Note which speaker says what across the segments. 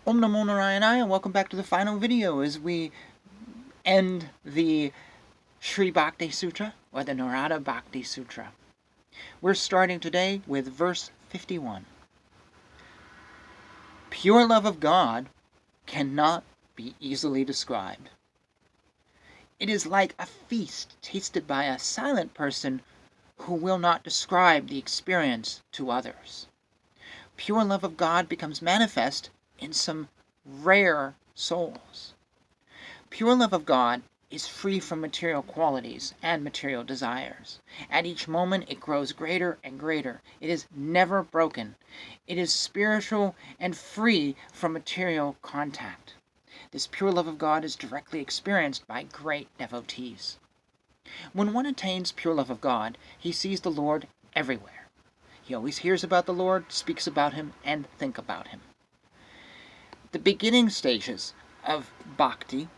Speaker 1: Om Namo Narayana, and welcome back to the final video as we end the Sri Bhakti Sutra, or the Narada Bhakti Sutra. We're starting today with verse 51. Pure love of God cannot be easily described. It is like a feast tasted by a silent person who will not describe the experience to others. Pure love of God becomes manifest in some rare souls. Pure love of God is free from material qualities and material desires. At each moment it grows greater and greater. It is never broken. It is spiritual and free from material contact. This pure love of God is directly experienced by great devotees. When one attains pure love of God, he sees the Lord everywhere. He always hears about the Lord, speaks about him, and thinks about him. The beginning stages of bhakti,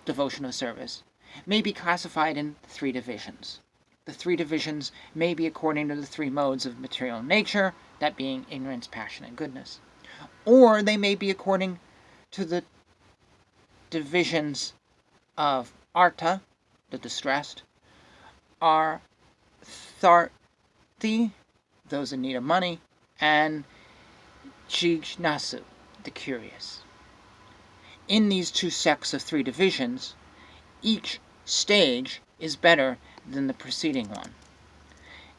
Speaker 1: devotional service, may be classified in three divisions. The three divisions may be according to the three modes of material nature, that being ignorance, passion, and goodness. Or they may be according to the divisions of artha, the distressed, artharthi, those in need of money, and jignasu, the curious. In these two sects of three divisions, each stage is better than the preceding one.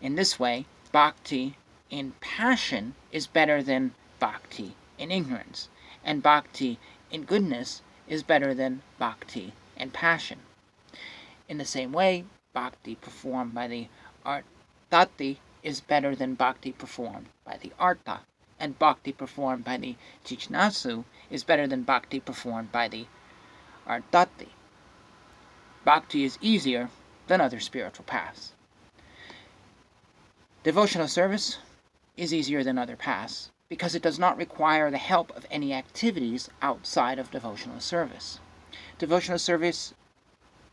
Speaker 1: In this way, bhakti in passion is better than bhakti in ignorance, and bhakti in goodness is better than bhakti in passion. In the same way, bhakti performed by the artharthi is better than bhakti performed by the artha, and bhakti performed by the jignasu is better than bhakti performed by the artharthi. Bhakti is easier than other spiritual paths. Devotional service is easier than other paths because it does not require the help of any activities outside of devotional service. Devotional service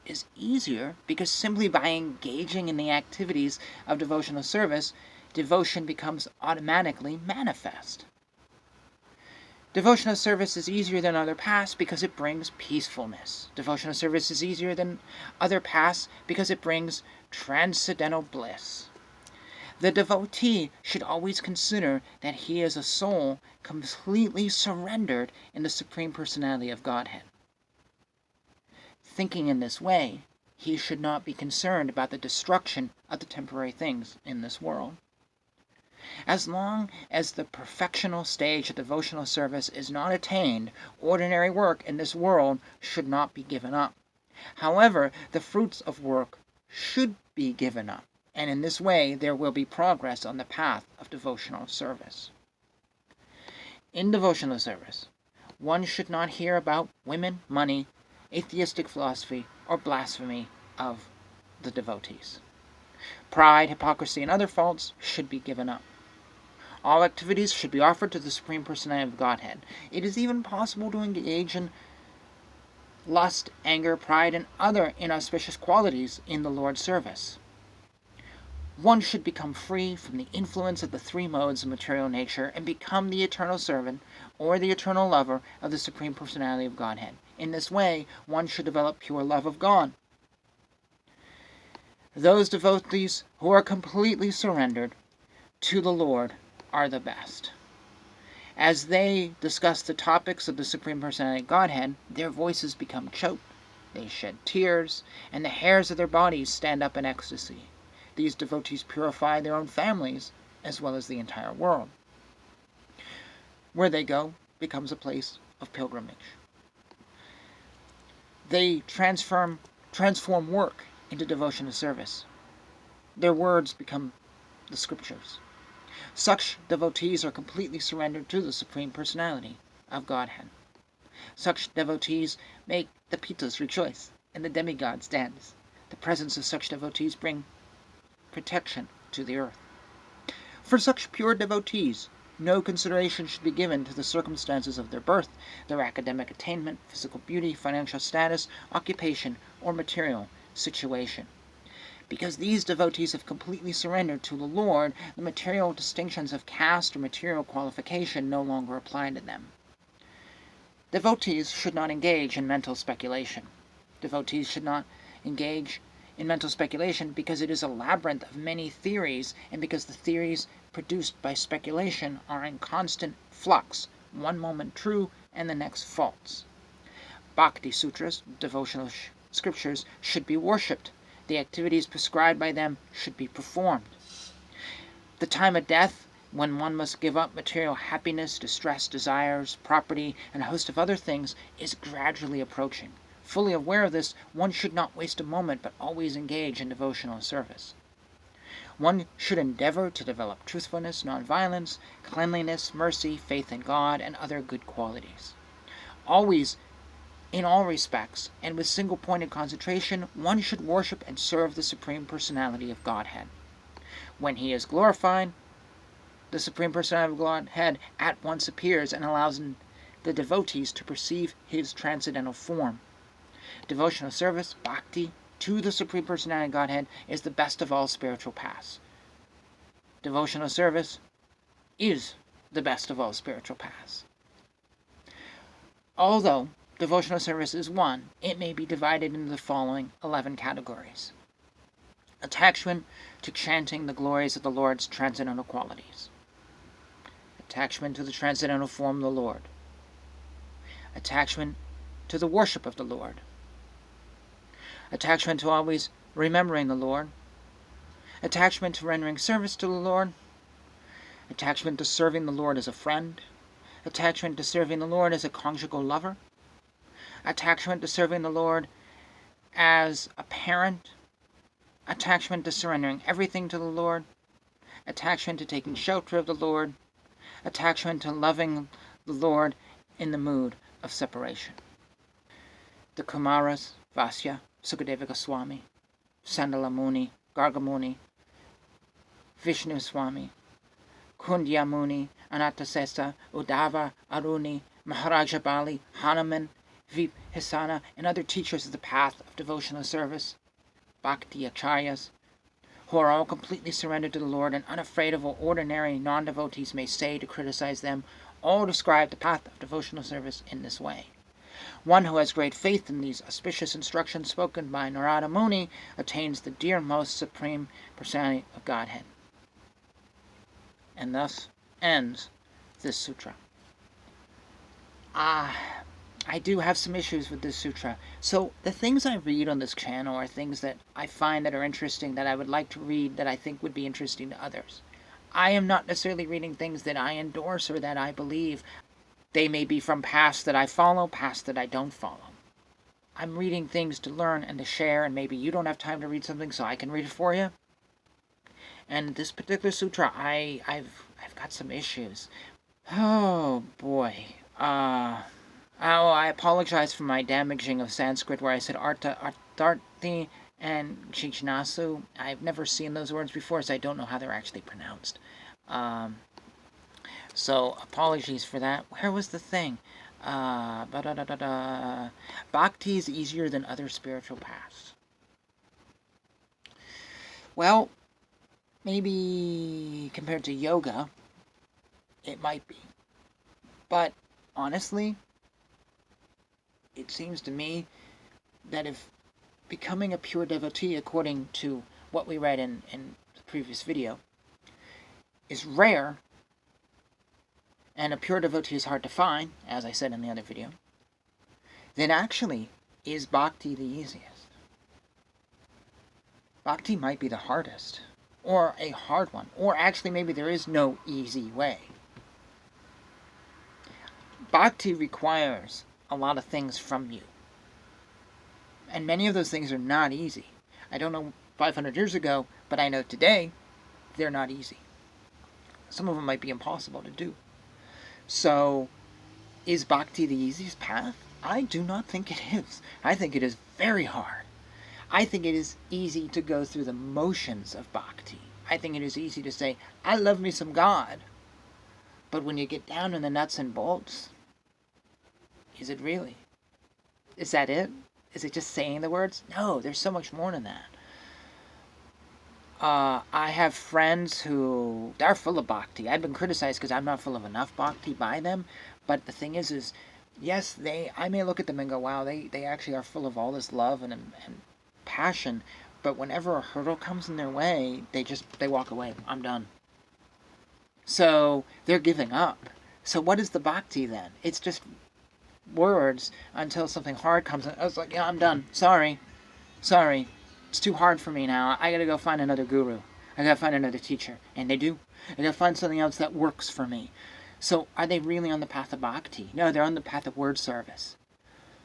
Speaker 1: is easier because simply by engaging in the activities of devotional service, devotion becomes automatically manifest. Devotional service is easier than other paths because it brings peacefulness. Devotional service is easier than other paths because it brings transcendental bliss. The devotee should always consider that he is a soul completely surrendered in the Supreme Personality of Godhead. Thinking in this way, he should not be concerned about the destruction of the temporary things in this world. As long as the perfectional stage of devotional service is not attained, ordinary work in this world should not be given up. However, the fruits of work should be given up, and in this way there will be progress on the path of devotional service. In devotional service, one should not hear about women, money, atheistic philosophy, or blasphemy of the devotees. Pride, hypocrisy, and other faults should be given up. All activities should be offered to the Supreme Personality of Godhead. It is even possible to engage in lust, anger, pride, and other inauspicious qualities in the Lord's service. One should become free from the influence of the three modes of material nature and become the eternal servant or the eternal lover of the Supreme Personality of Godhead. In this way, one should develop pure love of God. Those devotees who are completely surrendered to the Lord are the best. As they discuss the topics of the Supreme Personality of Godhead, their voices become choked, they shed tears, and the hairs of their bodies stand up in ecstasy. These devotees purify their own families as well as the entire world. Where they go becomes a place of pilgrimage. They transform work into devotional service. Their words become the scriptures. Such devotees are completely surrendered to the Supreme Personality of Godhead. Such devotees make the Pitas rejoice and the demigods dance. The presence of such devotees brings protection to the earth. For such pure devotees, no consideration should be given to the circumstances of their birth, their academic attainment, physical beauty, financial status, occupation, or material situation. Because these devotees have completely surrendered to the Lord, the material distinctions of caste or material qualification no longer apply to them. Devotees should not engage in mental speculation. Devotees should not engage in mental speculation because it is a labyrinth of many theories, and because the theories produced by speculation are in constant flux, one moment true and the next false. Bhakti sutras, devotional scriptures, should be worshipped. The activities prescribed by them should be performed. The time of death, when one must give up material happiness, distress, desires, property, and a host of other things, is gradually approaching. Fully aware of this, one should not waste a moment, but always engage in devotional service. One should endeavor to develop truthfulness, nonviolence, cleanliness, mercy, faith in God, and other good qualities. Always, in all respects, and with single-pointed concentration, one should worship and serve the Supreme Personality of Godhead. When he is glorified, the Supreme Personality of Godhead at once appears and allows the devotees to perceive his transcendental form. Devotional service, bhakti, to the Supreme Personality of Godhead is the best of all spiritual paths. Devotional service is the best of all spiritual paths. Although devotional service is one, it may be divided into the following 11 categories. Attachment to chanting the glories of the Lord's transcendental qualities. Attachment to the transcendental form of the Lord. Attachment to the worship of the Lord. Attachment to always remembering the Lord. Attachment to rendering service to the Lord. Attachment to serving the Lord as a friend. Attachment to serving the Lord as a conjugal lover. Attachment to serving the Lord as a parent. Attachment to surrendering everything to the Lord. Attachment to taking shelter of the Lord. Attachment to loving the Lord in the mood of separation. The Kumaras, Vasya, Sukadeva Goswami, Sandala Muni, Garga Muni, Vishnu Swami, Kundya Muni, Anatasesa, Uddhava, Aruni, Maharaja Bali, Hanuman, Vibhisana, and other teachers of the path of devotional service, Bhakti Acharyas, who are all completely surrendered to the Lord and unafraid of what ordinary non-devotees may say to criticize them, all describe the path of devotional service in this way. One who has great faith in these auspicious instructions spoken by Narada Muni attains the dearmost Supreme Personality of Godhead. And thus ends this sutra. I do have some issues with this sutra. So the things I read on this channel are things that I find that are interesting, that I would like to read, that I think would be interesting to others. I am not necessarily reading things that I endorse or that I believe. They may be from paths that I follow, paths that I don't follow. I'm reading things to learn and to share, and maybe you don't have time to read something, so I can read it for you. And this particular sutra, I've got some issues. Oh boy. I apologize for my damaging of Sanskrit where I said artharthi and chichnasu. I've never seen those words before, so I don't know how they're actually pronounced. So apologies for that. Where was the thing? Bhakti is easier than other spiritual paths. Well, maybe compared to yoga, it might be. But honestly, it seems to me that if becoming a pure devotee, according to what we read in the previous video, is rare, and a pure devotee is hard to find, as I said in the other video, then actually, is bhakti the easiest? Bhakti might be the hardest, or a hard one, or actually maybe there is no easy way. Bhakti requires a lot of things from you. And many of those things are not easy. I don't know 500 years ago, but I know today they're not easy. Some of them might be impossible to do. So, is bhakti the easiest path? I do not think it is. I think it is very hard. I think it is easy to go through the motions of bhakti. I think it is easy to say, I love me some God. But when you get down in the nuts and bolts, is it really? Is that it? Is it just saying the words? No, there's so much more than that. I have friends who, they're full of bhakti. I've been criticized because I'm not full of enough bhakti by them. But the thing is yes, I may look at them and go, wow, they actually are full of all this love and passion, but whenever a hurdle comes in their way, they walk away. I'm done. So they're giving up. So what is the bhakti then? It's just words until something hard comes in. I was like, yeah, I'm done. Sorry. It's too hard for me now. I gotta go find another guru. I gotta find another teacher. And they do. I gotta find something else that works for me. So are they really on the path of bhakti? No, they're on the path of word service.